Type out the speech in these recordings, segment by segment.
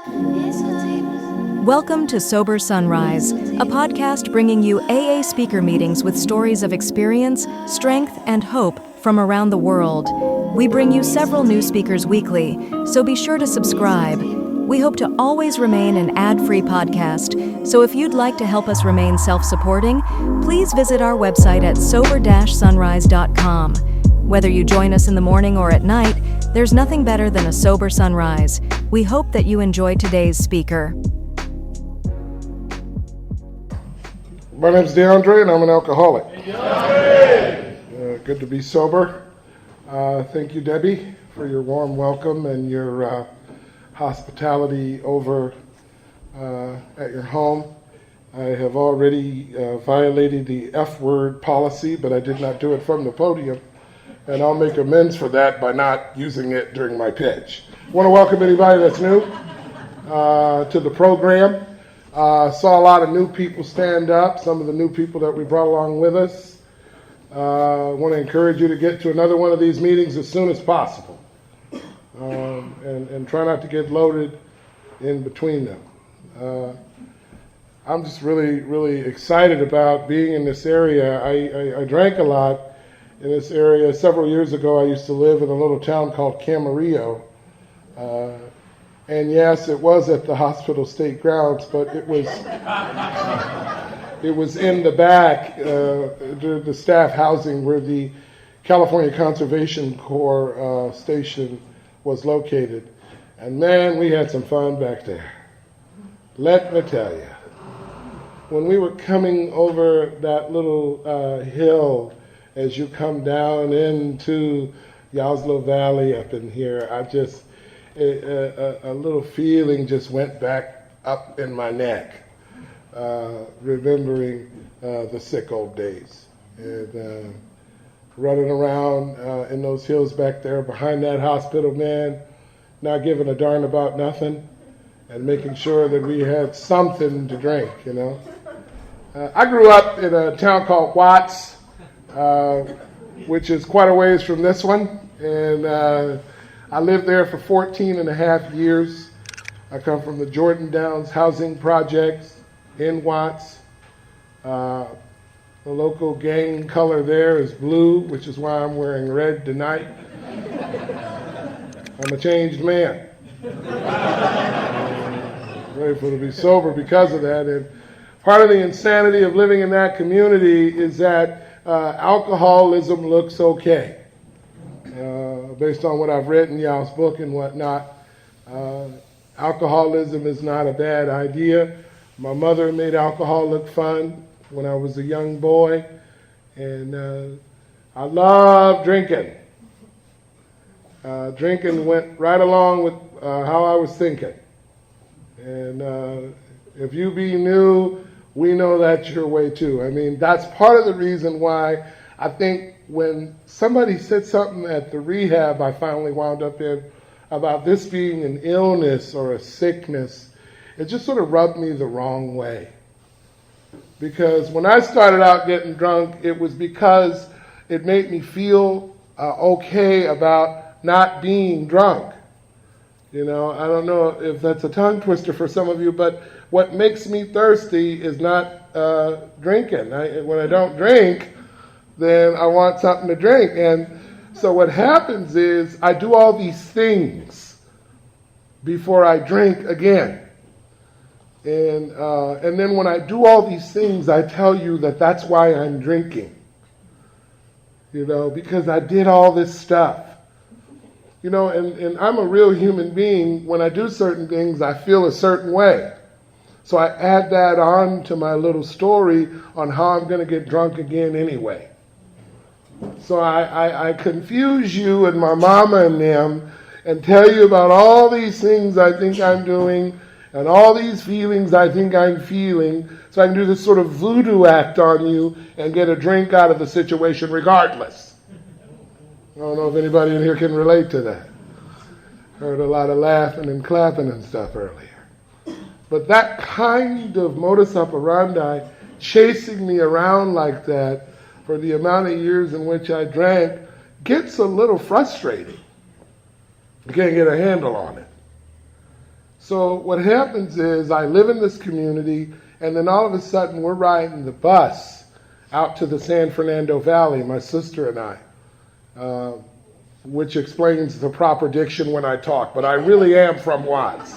Welcome to Sober Sunrise, a podcast bringing you AA speaker meetings with stories of experience, strength, and hope from around the world. We bring you several new speakers weekly, so be sure to subscribe. We hope to always remain an ad-free podcast, so if you'd like to help us remain self-supporting, please visit our website at sober-sunrise.com. Whether you join us in the morning or at night, there's nothing better than a sober sunrise. We hope that you enjoy today's speaker. My name's Deandre, and I'm an alcoholic. Good to be sober. Thank you, Debbie, for your warm welcome and your hospitality over at your home. I have already violated the F-word policy, but I did not do it from the podium, and I'll make amends for that by not using it during my pitch. I want to welcome anybody that's new to the program. Saw a lot of new people stand up, some of the new people that we brought along with us. I want to encourage you to get to another one of these meetings as soon as possible, and try not to get loaded in between them. I'm just really excited about being in this area. I drank a lot in this area. Several years ago, I used to live in a little town called Camarillo. And yes, it was at the hospital state grounds, but it was in the back, the staff housing where the California Conservation Corps station was located. And man, we had some fun back there. Let me tell you, when we were coming over that little hill as you come down into Yoslo Valley up in here, a little feeling just went back up in my neck, remembering the sick old days. And running around in those hills back there behind that hospital, man, not giving a darn about nothing, and making sure that we had something to drink, you know. I grew up in a town called Watts, which is quite a ways from this one, and I lived there for 14 and a half years. I come from the Jordan Downs Housing Project in Watts. The local gang color there is blue, which is why I'm wearing red tonight. I'm a changed man. Grateful to be sober because of that. And part of the insanity of living in that community is that alcoholism looks okay. Based on what I've read in Y'all's book and whatnot, alcoholism is not a bad idea. My mother made alcohol look fun when I was a young boy, and I love drinking. Drinking went right along with how I was thinking. And if you be new, we know that's your way too. I mean, that's part of the reason why I think when somebody said something at the rehab I finally wound up in about this being an illness or a sickness, it just sort of rubbed me the wrong way. Because when I started out getting drunk, it was because it made me feel okay about not being drunk. You know, I don't know if that's a tongue twister for some of you, but what makes me thirsty is not drinking. When I don't drink, then I want something to drink. And so what happens is I do all these things before I drink again. And then when I do all these things, I tell you that that's why I'm drinking. You know, because I did all this stuff. You know, and I'm a real human being. When I do certain things, I feel a certain way. So I add that on to my little story on how I'm going to get drunk again anyway. So I confuse you and my mama and them and tell you about all these things I think I'm doing and all these feelings I think I'm feeling, so I can do this sort of voodoo act on you and get a drink out of the situation regardless. I don't know if anybody in here can relate to that. Heard a lot of laughing and clapping and stuff earlier. But that kind of modus operandi, chasing me around like that, for the amount of years in which I drank, gets a little frustrating. You can't get a handle on it. So what happens is I live in this community, and then all of a sudden we're riding the bus out to the San Fernando Valley, my sister and I, which explains the proper diction when I talk, but I really am from Watts.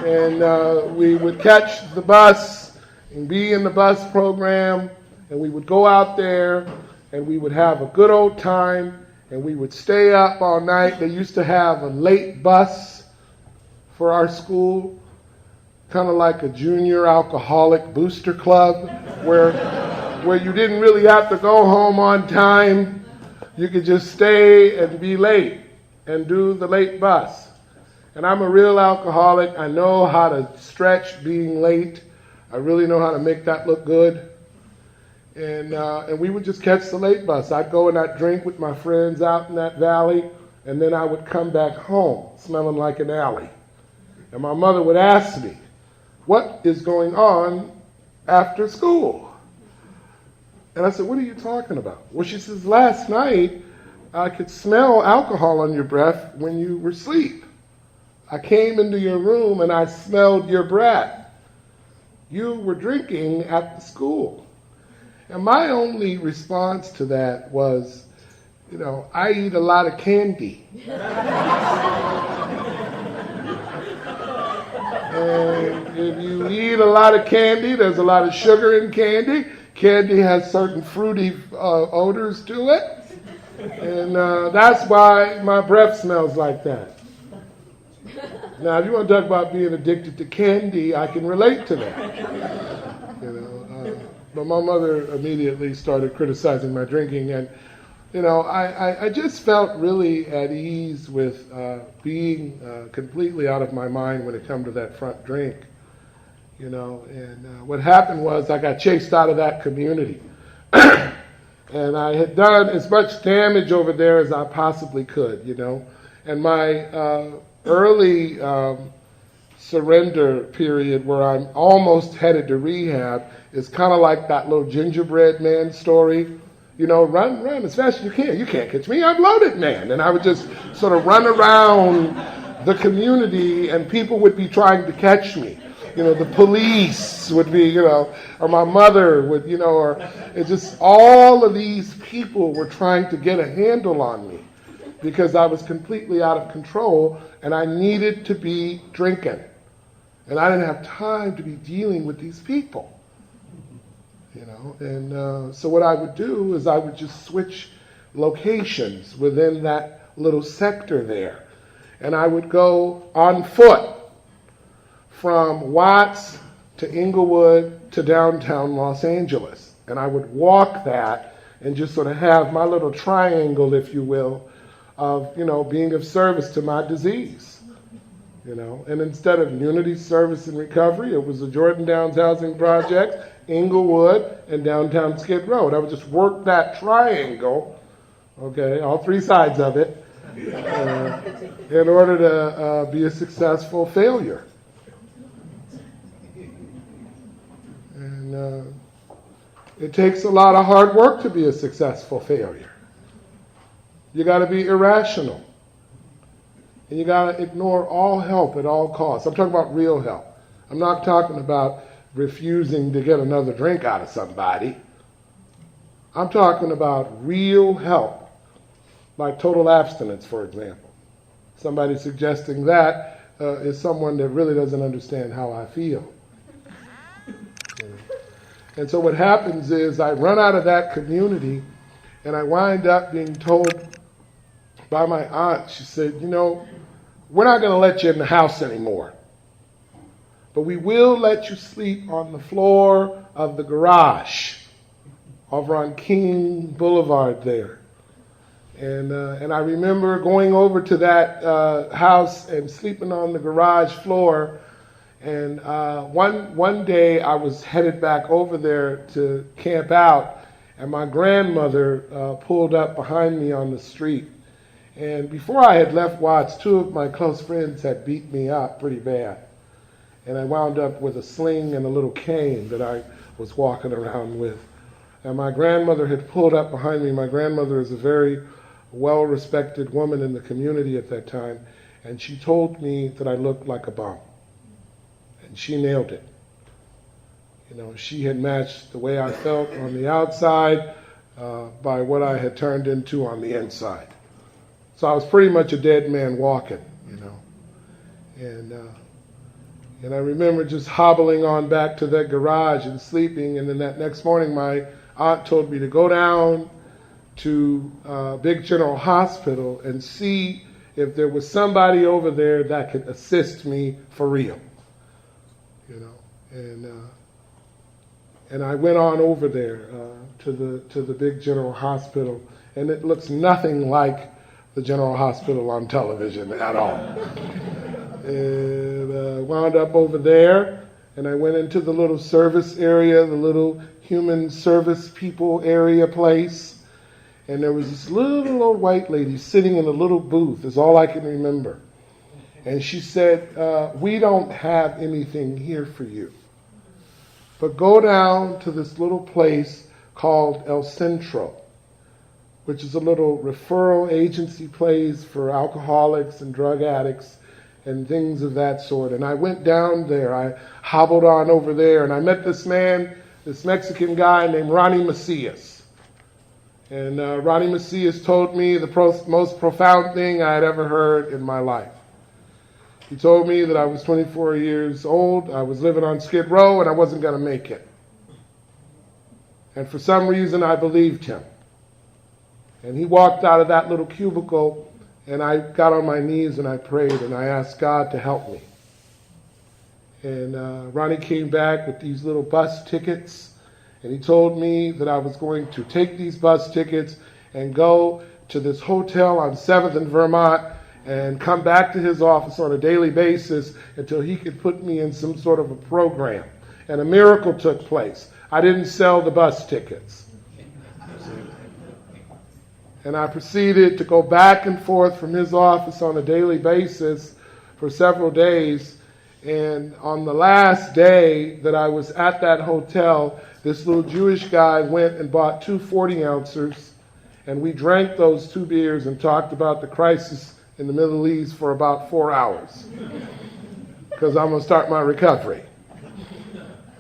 And we would catch the bus and be in the bus program, and we would go out there, and we would have a good old time, and we would stay up all night. They used to have a late bus for our school, kind of like a junior alcoholic booster club, where you didn't really have to go home on time. You could just stay and be late and do the late bus. And I'm a real alcoholic. I know how to stretch being late. I really know how to make that look good. And we would just catch the late bus. I'd go and I'd drink with my friends out in that valley, and then I would come back home smelling like an alley. And my mother would ask me, "What is going on after school?" And I said, "What are you talking about?" Well, she says, "Last night I could smell alcohol on your breath when you were asleep. I came into your room and I smelled your breath. You were drinking at the school." And my only response to that was, I eat a lot of candy. And if you eat a lot of candy, there's a lot of sugar in candy. Candy has certain fruity odors to it. And that's why my breath smells like that. Now, if you want to talk about being addicted to candy, I can relate to that. But my mother immediately started criticizing my drinking, and I just felt really at ease with being completely out of my mind when it come to that front drink. And what happened was I got chased out of that community. And I had done as much damage over there as I possibly could, And my early surrender period, where I'm almost headed to rehab, is kind of like that little gingerbread man story. Run as fast as you can. You can't catch me, I'm loaded, man. And I would just sort of run around the community, and people would be trying to catch me. The police would be, or my mother would, or it's just all of these people were trying to get a handle on me because I was completely out of control and I needed to be drinking. And I didn't have time to be dealing with these people. And so what I would do is I would just switch locations within that little sector there. And I would go on foot from Watts to Inglewood to downtown Los Angeles. And I would walk that and just sort of have my little triangle, if you will, of, being of service to my disease. And instead of Unity Service and Recovery, it was the Jordan Downs Housing Project, Inglewood, and downtown Skid Row. And I would just work that triangle, all three sides of it, in order to be a successful failure. And it takes a lot of hard work to be a successful failure. You got to be irrational. And you got to ignore all help at all costs. I'm talking about real help. I'm not talking about refusing to get another drink out of somebody. I'm talking about real help, like total abstinence, for example. Somebody suggesting that is someone that really doesn't understand how I feel. And so what happens is I run out of that community and I wind up being told by my aunt, she said, we're not going to let you in the house anymore, but we will let you sleep on the floor of the garage over on King Boulevard there. And I remember going over to that house and sleeping on the garage floor. And one day I was headed back over there to camp out, and my grandmother pulled up behind me on the street. And before I had left Watts, two of my close friends had beat me up pretty bad. And I wound up with a sling and a little cane that I was walking around with. And my grandmother had pulled up behind me. My grandmother is a very well-respected woman in the community at that time. And she told me that I looked like a bum. and she nailed it. You know, she had matched the way I felt on the outside by what I had turned into on the inside. So I was pretty much a dead man walking, you know. And I remember just hobbling on back to that garage and sleeping, and then that next morning my aunt told me to go down to Big General Hospital and see if there was somebody over there that could assist me for real, you know. And I went on over there to the Big General Hospital, and it looks nothing like the General Hospital on television at all. And wound up over there, and I went into the little service area, the little human service people area place. And there was this little old white lady sitting in a little booth, is all I can remember. And she said, we don't have anything here for you, but go down to this little place called El Centro, which is a little referral agency place for alcoholics and drug addicts and things of that sort. And I went down there. I hobbled on over there, and I met this man, this Mexican guy named Ronnie Macias. And Ronnie Macias told me the most profound thing I had ever heard in my life. He told me that I was 24 years old, I was living on Skid Row, and I wasn't going to make it. And for some reason, I believed him. And he walked out of that little cubicle, and I got on my knees and I prayed and I asked God to help me. And Ronnie came back with these little bus tickets. And he told me that I was going to take these bus tickets and go to this hotel on 7th and Vermont and come back to his office on a daily basis until he could put me in some sort of a program. And a miracle took place. I didn't sell the bus tickets. And I proceeded to go back and forth from his office on a daily basis for several days. And on the last day that I was at that hotel, this little Jewish guy went and bought 2 40-ouncers, and we drank those 2 beers and talked about the crisis in the Middle East for about 4 hours, because I'm going to start my recovery.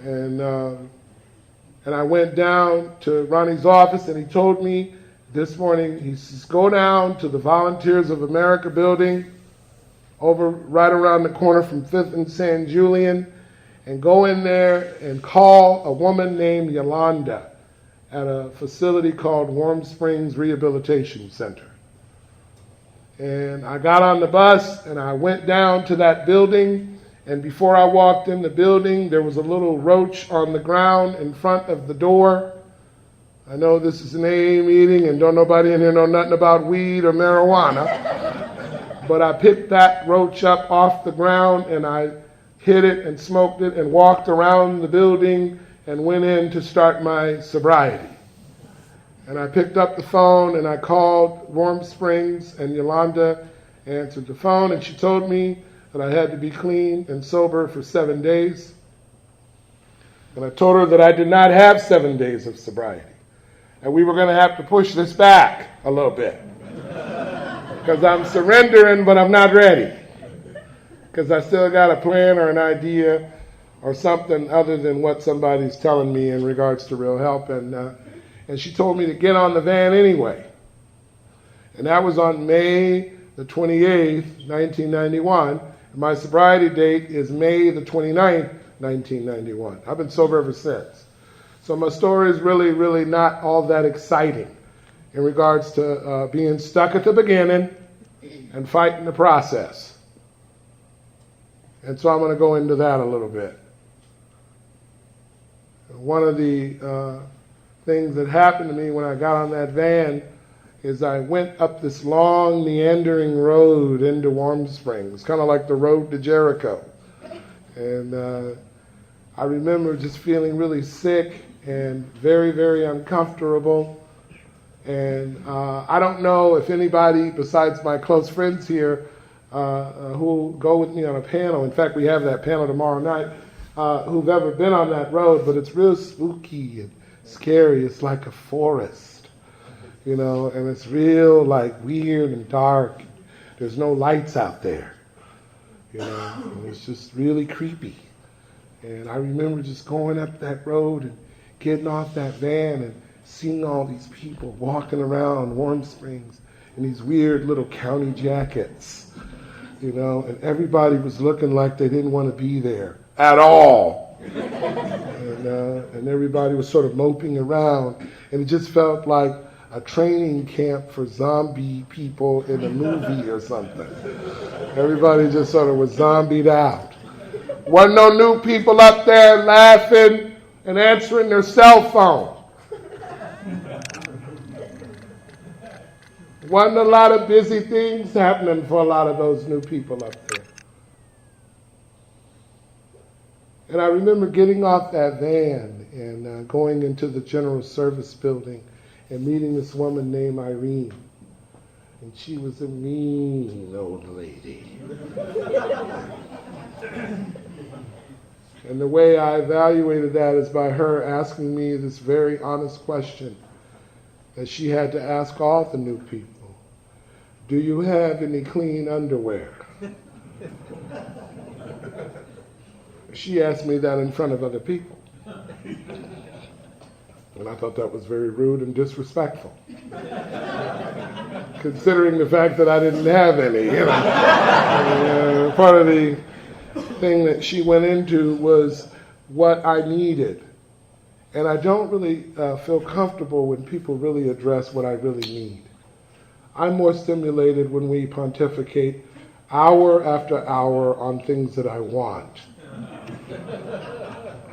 And I went down to Ronnie's office, and he told me this morning, he says, go down to the Volunteers of America building, over right around the corner from 5th and San Julian, and go in there and call a woman named Yolanda at a facility called Warm Springs Rehabilitation Center. And I got on the bus and I went down to that building, and before I walked in the building, there was a little roach on the ground in front of the door. I know this is an AA meeting and don't nobody in here know nothing about weed or marijuana, but I picked that roach up off the ground and I hit it and smoked it and walked around the building and went in to start my sobriety. And I picked up the phone and I called Warm Springs, and Yolanda answered the phone, and she told me that I had to be clean and sober for 7 days. And I told her that I did not have 7 days of sobriety, and we were going to have to push this back a little bit, because I'm surrendering, but I'm not ready, because I still got a plan or an idea or something other than what somebody's telling me in regards to real help. And she told me to get on the van anyway. And that was on May the 28th, 1991. And my sobriety date is May the 29th, 1991. I've been sober ever since. So my story is really, really not all that exciting in regards to being stuck at the beginning and fighting the process. And so I'm going to go into that a little bit. One of the things that happened to me when I got on that van is I went up this long meandering road into Warm Springs, kind of like the road to Jericho. And I remember just feeling really sick and very, very uncomfortable. And I don't know if anybody besides my close friends here who go with me on a panel, in fact we have that panel tomorrow night, who've ever been on that road, but it's real spooky and scary. It's like a forest, you know, and it's real like weird and dark. There's no lights out there, you know, and it's just really creepy. And I remember just going up that road and getting off that van and seeing all these people walking around Warm Springs in these weird little county jackets, and everybody was looking like they didn't want to be there at all. And everybody was sort of moping around, and it just felt like a training camp for zombie people in a movie or something. Everybody just sort of was zombied out. Wasn't no new people up there laughing and answering their cell phone. Wasn't a lot of busy things happening for a lot of those new people up there. And I remember getting off that van and going into the general service building and meeting this woman named Irene. And she was a mean old lady. And the way I evaluated that is by her asking me this very honest question that she had to ask all the new people. Do you have any clean underwear? She asked me that in front of other people. And I thought that was very rude and disrespectful, considering the fact that I didn't have any. And, part of the thing that she went into was what I needed. And I don't really feel comfortable when people really address what I really need. I'm more stimulated when we pontificate hour after hour on things that I want.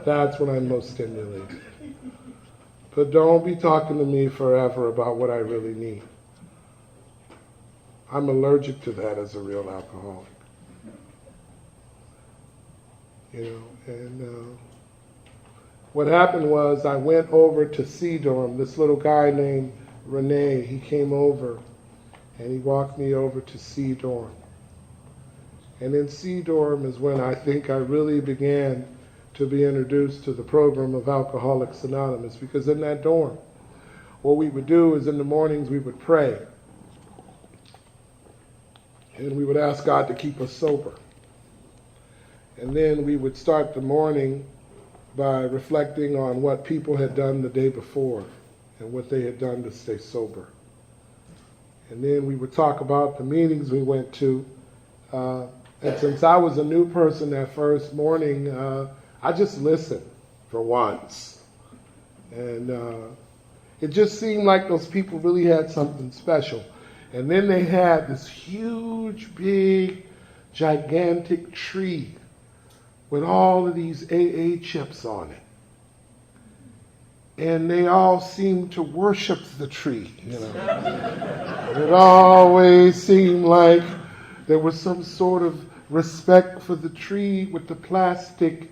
That's when I'm most stimulated. But don't be talking to me forever about what I really need. I'm allergic to that as a real alcoholic. What happened was I went over to C-Dorm. This little guy named Rene, he came over and he walked me over to C-Dorm. And in C-Dorm is when I think I really began to be introduced to the program of Alcoholics Anonymous, because in that dorm, what we would do is in the mornings we would pray. And we would ask God to keep us sober. And then we would start the morning by reflecting on what people had done the day before and what they had done to stay sober. And then we would talk about the meetings we went to. And since I was a new person that first morning, I just listened for once. And it just seemed like those people really had something special. And then they had this huge, big, gigantic tree with all of these AA chips on it. And they all seemed to worship the tree, It always seemed like there was some sort of respect for the tree with the plastic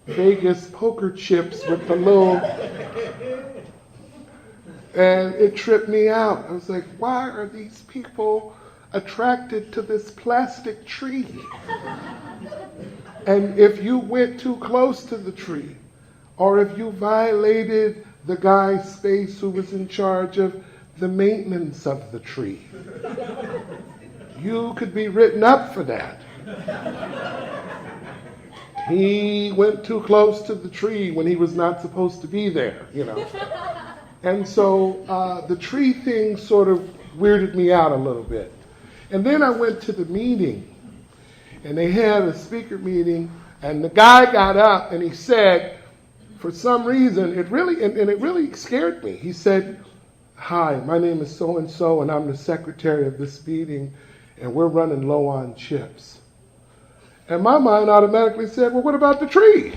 Vegas poker chips with the little... And it tripped me out. I was like, why are these people attracted to this plastic tree? And if you went too close to the tree, or if you violated the guy's space who was in charge of the maintenance of the tree, you could be written up for that. He went too close to the tree when he was not supposed to be there, And so the tree thing sort of weirded me out a little bit. And then I went to the meeting, and they had a speaker meeting, and the guy got up and he said, for some reason, it really scared me. He said, "Hi, my name is so-and-so, and I'm the secretary of this meeting, and we're running low on chips." And my mind automatically said, well, what about the tree?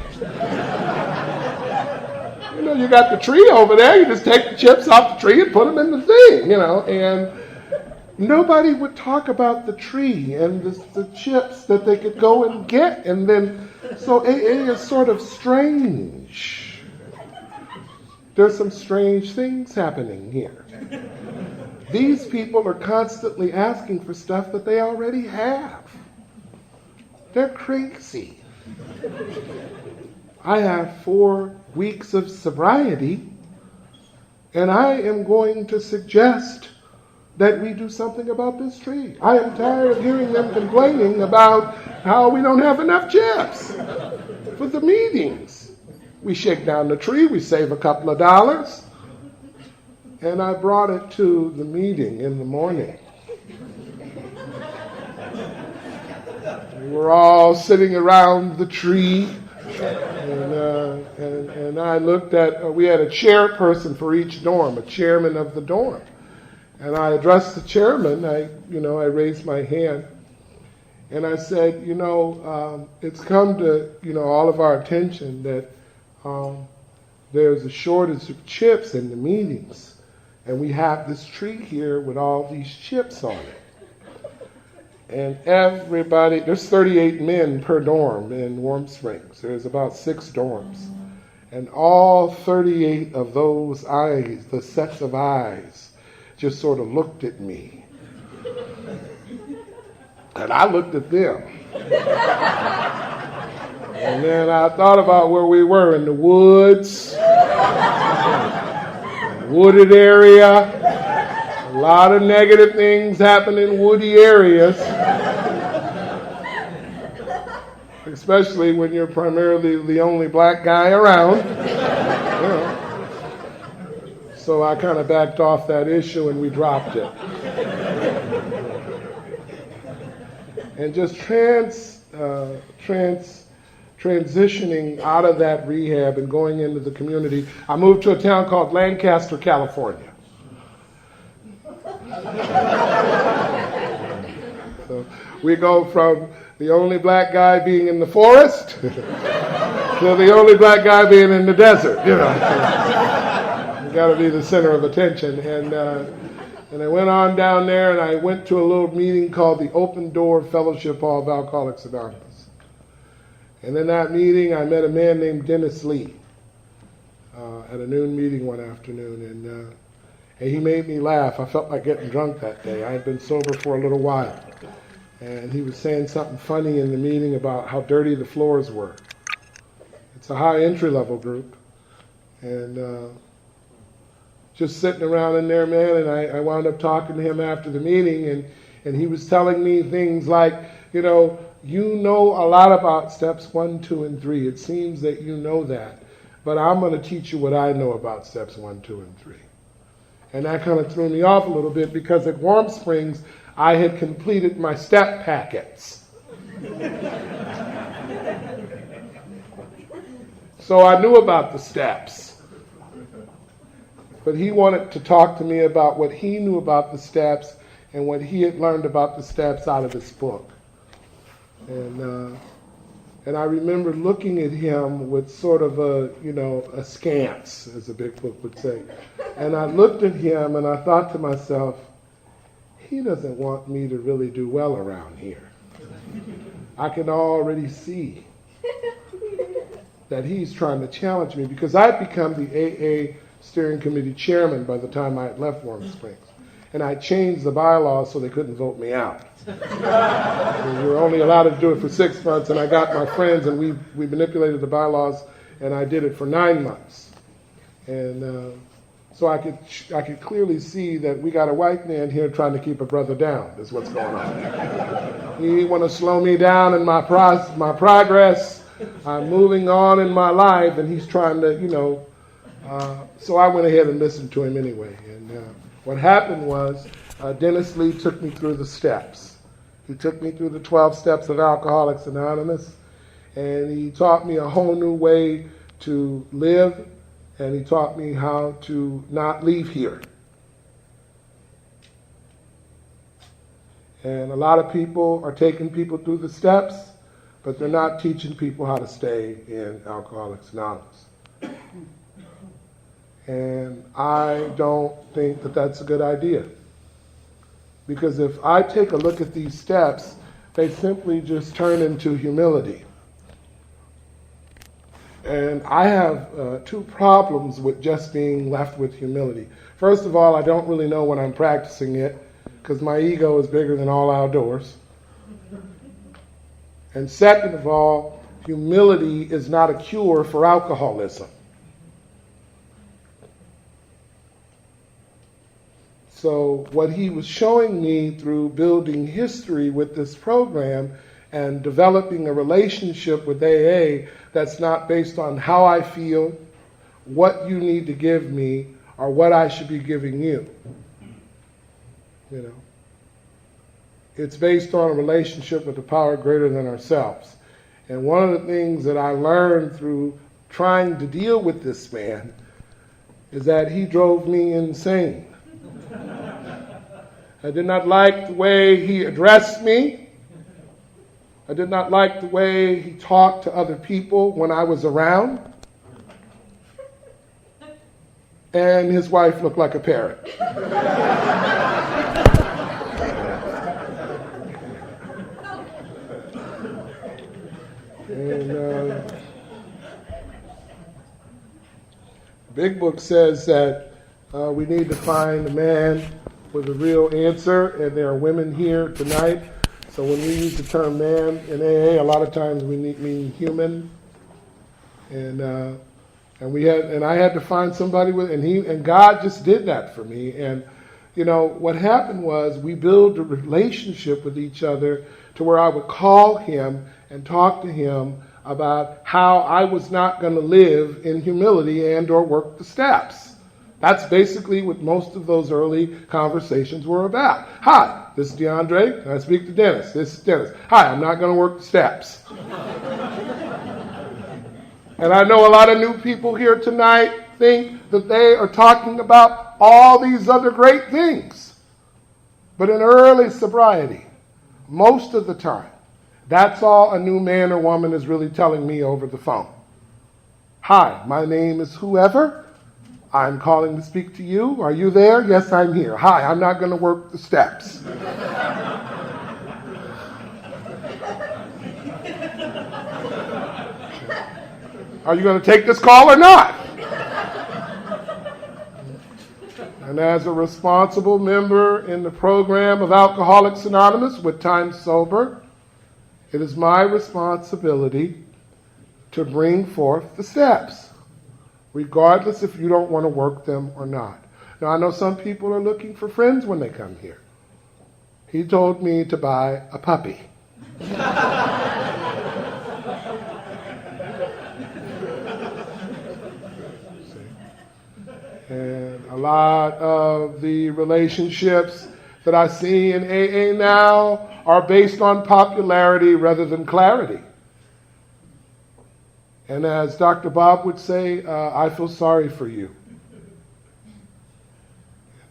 You got the tree over there, you just take the chips off the tree and put them in the thing, and nobody would talk about the tree and the chips that they could go and get. And then, so AA is sort of strange. There's some strange things happening here. These people are constantly asking for stuff that they already have. They're crazy. I have 4 weeks of sobriety, and I am going to suggest that we do something about this tree. I am tired of hearing them complaining about how we don't have enough chips for the meetings. We shake down the tree, we save a couple of dollars, and I brought it to the meeting in the morning. We were all sitting around the tree, and I looked at, we had a chairperson for each dorm, a chairman of the dorm. And I addressed the chairman, I raised my hand, and I said, it's come to, all of our attention that there's a shortage of chips in the meetings. And we have this tree here with all these chips on it. And everybody, there's 38 men per dorm in Warm Springs. There's about 6 dorms. And all 38 of those eyes, the sets of eyes, just sort of looked at me. And I looked at them. And then I thought about where we were in the woods, wooded area. A lot of negative things happen in woody areas, especially when you're primarily the only black guy around. So I kind of backed off that issue and we dropped it. And just transitioning out of that rehab and going into the community, I moved to a town called Lancaster, California. So we go from the only black guy being in the forest to the only black guy being in the desert. You got to be the center of attention. And I went on down there and I went to a little meeting called the Open Door Fellowship Hall of Alcoholics Anonymous. And in that meeting I met a man named Dennis Lee at a noon meeting one afternoon. And he made me laugh. I felt like getting drunk that day. I had been sober for a little while. And he was saying something funny in the meeting about how dirty the floors were. It's a high entry-level group. And just sitting around in there, man, and I wound up talking to him after the meeting, and he was telling me things like, you know a lot about steps 1, 2, and 3. It seems that you know that. But I'm going to teach you what I know about steps 1, 2, and 3. And that kind of threw me off a little bit because at Warm Springs, I had completed my step packets. So I knew about the steps. But he wanted to talk to me about what he knew about the steps and what he had learned about the steps out of this book. And I remember looking at him with sort of a askance, as a big book would say. And I looked at him and I thought to myself, he doesn't want me to really do well around here. I can already see that he's trying to challenge me because I'd become the AA steering committee chairman by the time I had left Warm Springs. And I changed the bylaws so they couldn't vote me out. We were only allowed to do it for 6 months, and I got my friends, and we manipulated the bylaws, and I did it for 9 months. And so I could clearly see that we got a white man here trying to keep a brother down, is what's going on. He want to slow me down in my progress. I'm moving on in my life, and he's trying to, so I went ahead and listened to him anyway. And what happened was Dennis Lee took me through the steps. He took me through the 12 steps of Alcoholics Anonymous, and he taught me a whole new way to live, and he taught me how to not leave here. And a lot of people are taking people through the steps, but they're not teaching people how to stay in Alcoholics Anonymous. And I don't think that that's a good idea. Because if I take a look at these steps, they simply just turn into humility. And I have 2 problems with just being left with humility. First of all, I don't really know when I'm practicing it, because my ego is bigger than all outdoors. And second of all, humility is not a cure for alcoholism. So what he was showing me through building history with this program and developing a relationship with AA that's not based on how I feel, what you need to give me, or what I should be giving you. You know, it's based on a relationship with a power greater than ourselves. And one of the things that I learned through trying to deal with this man is that he drove me insane. I did not like the way he addressed me. I did not like the way he talked to other people when I was around. And his wife looked like a parrot. And Big Book says that we need to find a man with a real answer, and there are women here tonight. So when we use the term man in AA, a lot of times we mean human. And I had to find somebody and God just did that for me. And you know what happened was we built a relationship with each other to where I would call him and talk to him about how I was not going to live in humility and or work the steps. That's basically what most of those early conversations were about. Hi, this is Deandre. Can I speak to Dennis? This is Dennis. Hi, I'm not going to work the steps. And I know a lot of new people here tonight think that they are talking about all these other great things. But in early sobriety, most of the time, that's all a new man or woman is really telling me over the phone. Hi, my name is whoever. I'm calling to speak to you. Are you there? Yes, I'm here. Hi, I'm not going to work the steps. Are you going to take this call or not? And as a responsible member in the program of Alcoholics Anonymous with Time Sober, it is my responsibility to bring forth the steps, regardless if you don't want to work them or not. Now, I know some people are looking for friends when they come here. He told me to buy a puppy. And a lot of the relationships that I see in AA now are based on popularity rather than clarity. And as Dr. Bob would say, I feel sorry for you.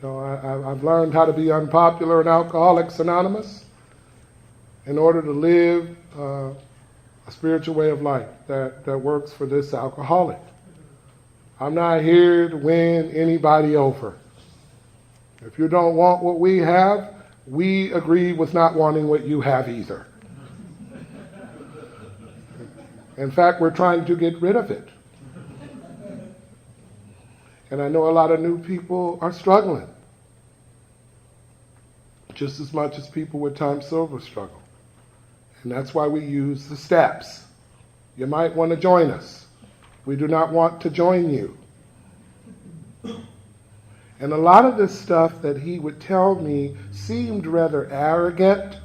You know, I've learned how to be unpopular in Alcoholics Anonymous in order to live a spiritual way of life that works for this alcoholic. I'm not here to win anybody over. If you don't want what we have, we agree with not wanting what you have either. In fact, we're trying to get rid of it. And I know a lot of new people are struggling, just as much as people with Time Sober struggle. And that's why we use the steps. You might want to join us. We do not want to join you. And a lot of this stuff that he would tell me seemed rather arrogant.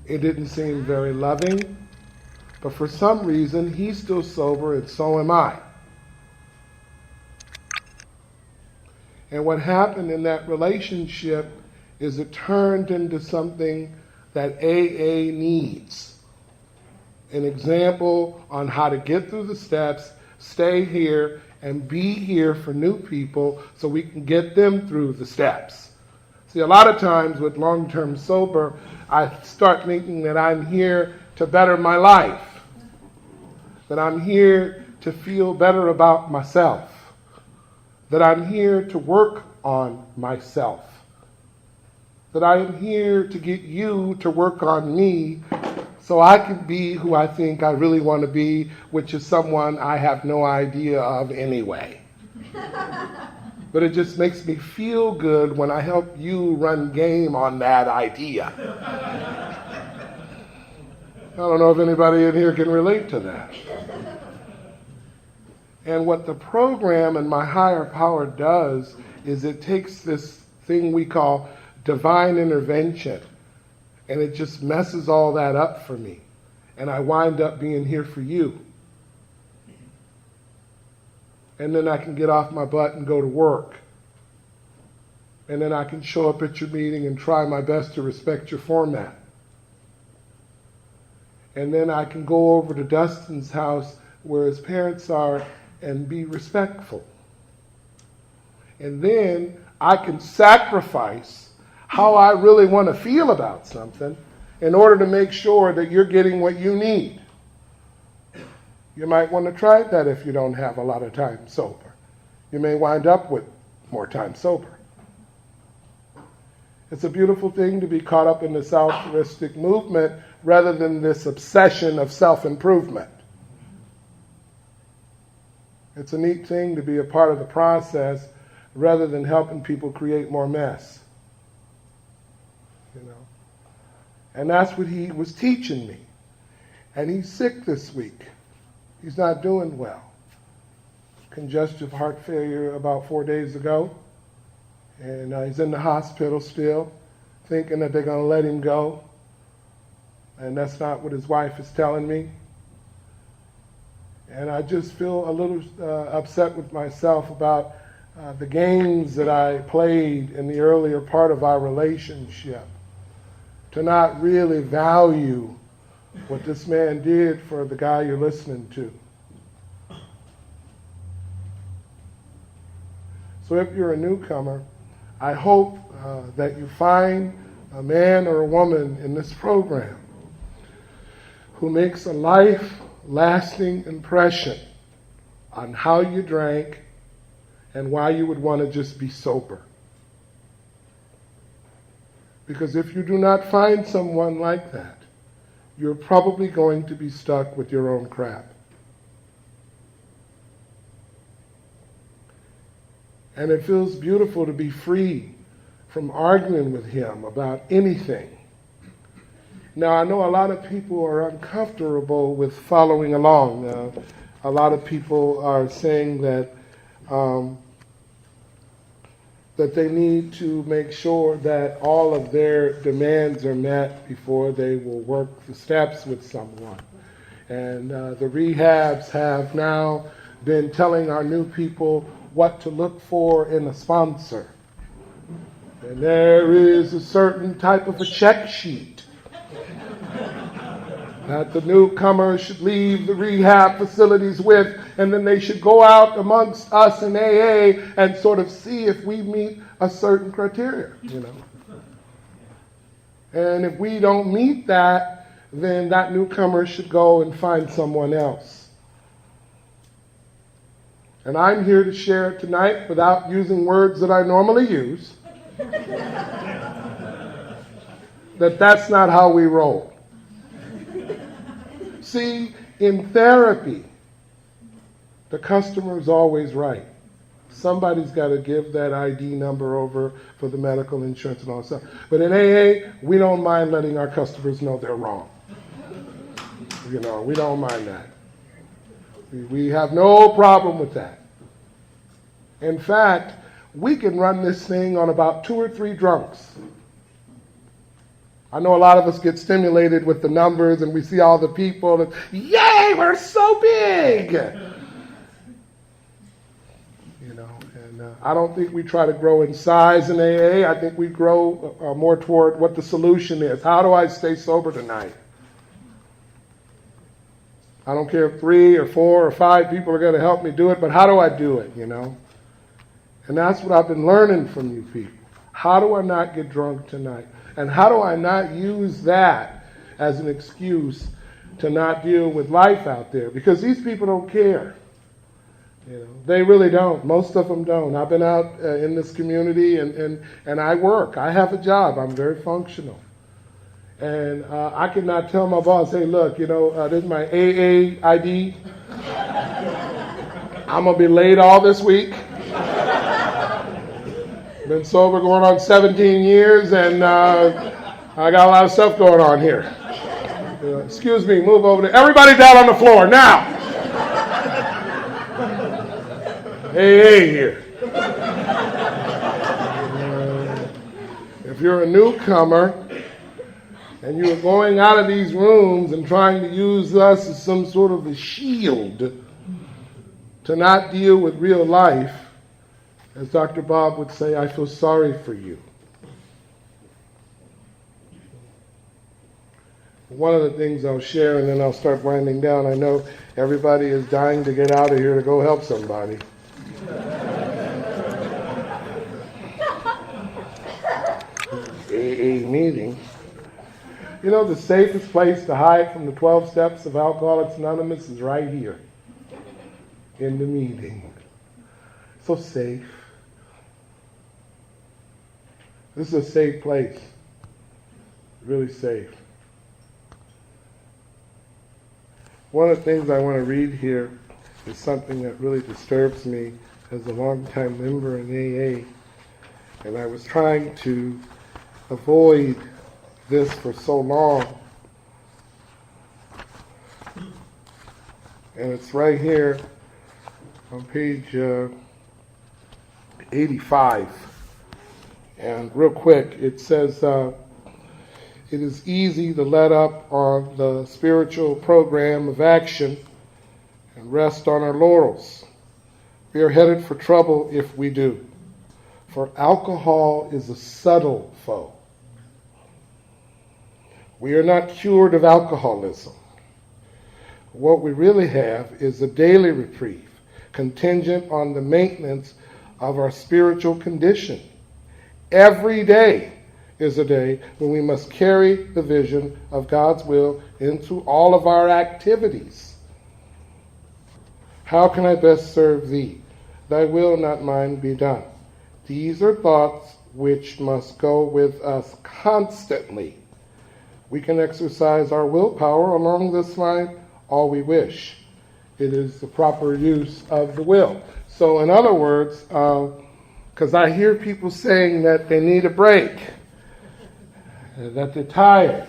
It didn't seem very loving. But for some reason, he's still sober and so am I. And what happened in that relationship is it turned into something that AA needs. An example on how to get through the steps, stay here, and be here for new people so we can get them through the steps. See, a lot of times with long-term sober, I start thinking that I'm here to better my life, that I'm here to feel better about myself, that I'm here to work on myself, that I am here to get you to work on me so I can be who I think I really want to be, which is someone I have no idea of anyway. But it just makes me feel good when I help you run game on that idea. I don't know if anybody in here can relate to that. And what the program and my higher power does is it takes this thing we call divine intervention. And it just messes all that up for me. And I wind up being here for you. And then I can get off my butt and go to work. And then I can show up at your meeting and try my best to respect your format. And then I can go over to Dustin's house where his parents are and be respectful. And then I can sacrifice how I really want to feel about something in order to make sure that you're getting what you need. You might want to try that if you don't have a lot of time sober. You may wind up with more time sober. It's a beautiful thing to be caught up in this altruistic movement rather than this obsession of self-improvement. It's a neat thing to be a part of the process rather than helping people create more mess. You know? And that's what he was teaching me. And he's sick this week. He's not doing well. Congestive heart failure about 4 days ago. And he's in the hospital still, thinking that they're going to let him go. And that's not what his wife is telling me. And I just feel a little upset with myself about the games that I played in the earlier part of our relationship. To not really value what this man did for the guy you're listening to. So if you're a newcomer, I hope that you find a man or a woman in this program who makes a life-lasting impression on how you drank and why you would want to just be sober. Because if you do not find someone like that, you're probably going to be stuck with your own crap. And it feels beautiful to be free from arguing with him about anything. Now, I know a lot of people are uncomfortable with following along. A lot of people are saying that that they need to make sure that all of their demands are met before they will work the steps with someone. And the rehabs have now been telling our new people what to look for in a sponsor. And there is a certain type of a check sheet that the newcomers should leave the rehab facilities with, and then they should go out amongst us in AA and sort of see if we meet a certain criteria, you know. And if we don't meet that, then that newcomer should go and find someone else. And I'm here to share tonight, without using words that I normally use, that that's not how we roll. See, in therapy, the customer is always right. Somebody's got to give that ID number over for the medical insurance and all that stuff. But in AA, we don't mind letting our customers know they're wrong. You know, we don't mind that. We have no problem with that. In fact, we can run this thing on about 2 or 3 drunks. I know a lot of us get stimulated with the numbers and we see all the people and, yay, we're so big! You know, and I don't think we try to grow in size in AA. I think we grow more toward what the solution is. How do I stay sober tonight? I don't care if 3 or 4 or 5 people are going to help me do it, but how do I do it, you know? And that's what I've been learning from you people. How do I not get drunk tonight? And how do I not use that as an excuse to not deal with life out there? Because these people don't care. You know, they really don't. Most of them don't. I've been out in this community and I work. I have a job. I'm very functional. And I cannot tell my boss, hey, look, you know, this is my AA ID. I'm going to be late all this week. Been sober going on 17 years, and I got a lot of stuff going on here. Excuse me, move over there. Everybody down on the floor, now. AA here. you're a newcomer and you're going out of these rooms and trying to use us as some sort of a shield to not deal with real life, as Dr. Bob would say, I feel sorry for you. One of the things I'll share, and then I'll start winding down. I know everybody is dying to get out of here to go help somebody. AA meeting. You know, the safest place to hide from the 12 steps of Alcoholics Anonymous is right here in the meeting. So safe. This is a safe place. Really safe. One of the things I want to read here is something that really disturbs me as a longtime member in AA. And I was trying to avoid this for so long. And it's right here on page 85. And real quick, it says, it is easy to let up on the spiritual program of action and rest on our laurels. We are headed for trouble if we do. For alcohol is a subtle foe. We are not cured of alcoholism. What we really have is a daily reprieve, contingent on the maintenance of our spiritual condition. Every day is a day when we must carry the vision of God's will into all of our activities. How can I best serve thee? Thy will, not mine, be done. These are thoughts which must go with us constantly. We can exercise our willpower along this line all we wish. It is the proper use of the will. So in other words, because I hear people saying that they need a break, that they're tired,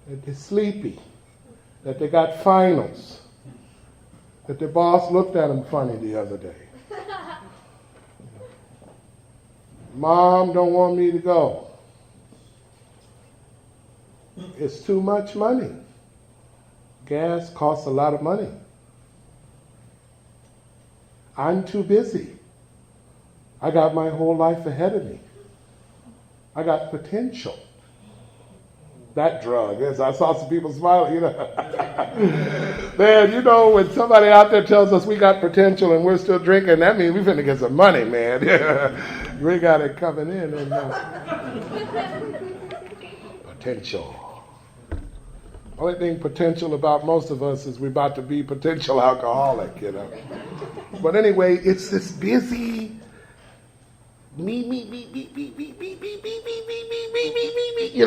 that they're sleepy, that they got finals, that their boss looked at them funny the other day. Mom don't want me to go. It's too much money. Gas costs a lot of money. I'm too busy. I got my whole life ahead of me. I got potential. That drug, as I saw some people smiling, Man, when somebody out there tells us we got potential and we're still drinking, that means we finna get some money, man. We got it coming in. And, potential. Only thing potential about most of us is we're about to be potential alcoholic, But anyway, it's this busy me.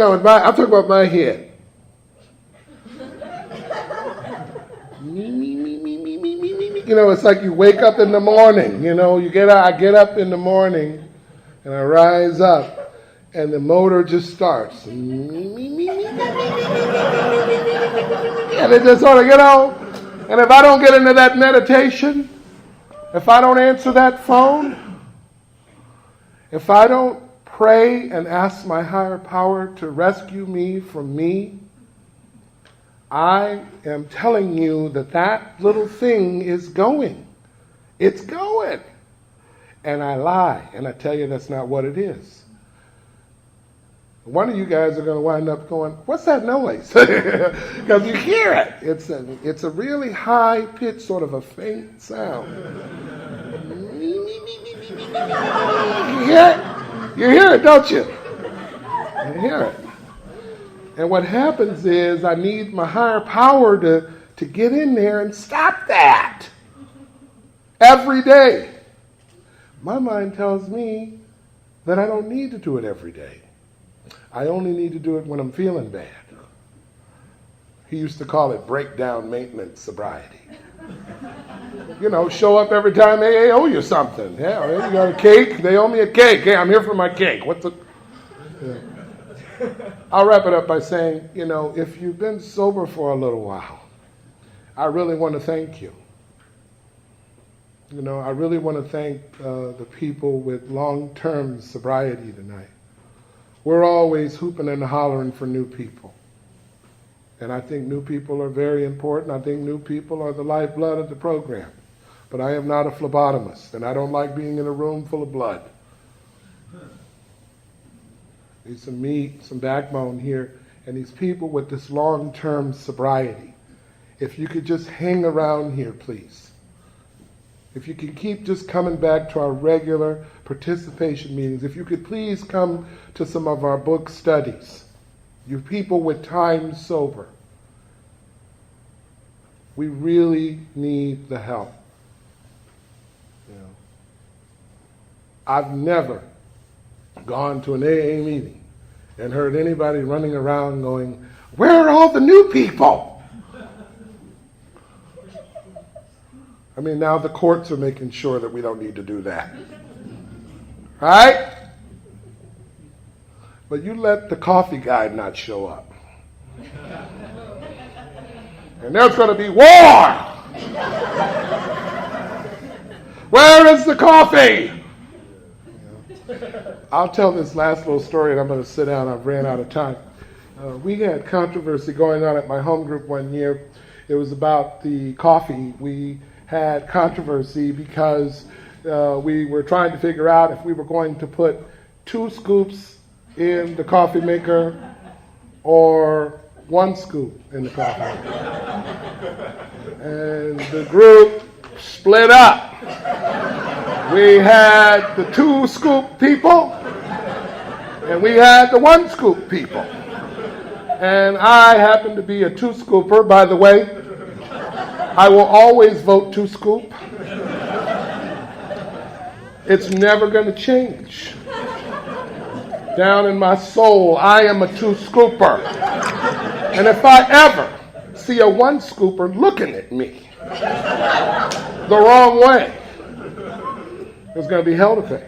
I'm talking about my head. Me. It's like you wake up in the morning, I get up in the morning and I rise up and the motor just starts. And it just sort of, and if I don't get into that meditation, if I don't answer that phone, if I don't pray and ask my higher power to rescue me from me, I am telling you that little thing is going. It's going. And I lie, and I tell you that's not what it is. One of you guys are going to wind up going, what's that noise? Because you hear it. It's a really high-pitched, sort of a faint sound. You hear it, don't you? You hear it. And what happens is I need my higher power to get in there and stop that. Every day. My mind tells me that I don't need to do it every day. I only need to do it when I'm feeling bad. He used to call it breakdown maintenance sobriety. Show up every time they owe you something. Yeah, you got a cake? They owe me a cake. Hey, I'm here for my cake. I'll wrap it up by saying, if you've been sober for a little while, I really want to thank you. I really want to thank the people with long-term sobriety tonight. we're always hooping and hollering for new people. And I think new people are very important. I think new people are the lifeblood of the program. But I am not a phlebotomist, and I don't like being in a room full of blood. Need some meat, some backbone here, and these people with this long-term sobriety. If you could just hang around here, please. If you can keep just coming back to our regular participation meetings, if you could please come to some of our book studies, you people with time sober. We really need the help. You know, I've never gone to an AA meeting and heard anybody running around going, "Where are all the new people?" I mean, now the courts are making sure that we don't need to do that. Right? But you let the coffee guy not show up. And there's going to be war. Where is the coffee? I'll tell this last little story and I'm going to sit down. I've ran out of time. We had controversy going on at my home group one year. It was about the coffee. We had controversy because we were trying to figure out if we were going to put 2 scoops in the coffee maker or 1 scoop in the coffee maker. And the group split up. We had the 2 scoop people and we had the 1 scoop people. And I happen to be a 2 scooper, by the way. I will always vote 2 scoop. It's never going to change. Down in my soul, I am a 2 scooper. And if I ever see a 1 scooper looking at me the wrong way, there's going to be hell to pay.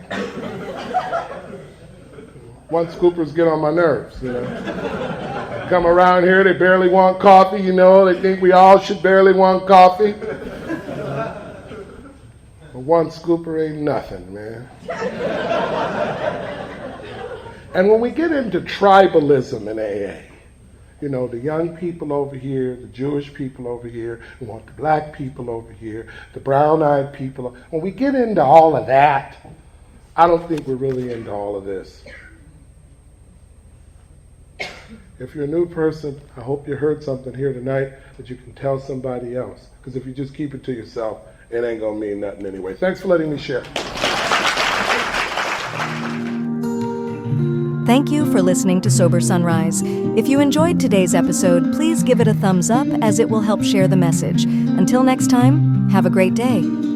1 scoopers get on my nerves, you know. Come around here, they barely want coffee, you know. They think we all should barely want coffee. But 1 scooper ain't nothing, man. And when we get into tribalism in AA, you know, the young people over here, the Jewish people over here, we want the black people over here, the brown-eyed people. When we get into all of that, I don't think we're really into all of this. If you're a new person, I hope you heard something here tonight that you can tell somebody else. Because if you just keep it to yourself, it ain't going to mean nothing anyway. Thanks for letting me share. Thank you for listening to Sober Sunrise. If you enjoyed today's episode, please give it a thumbs up as it will help share the message. Until next time, have a great day.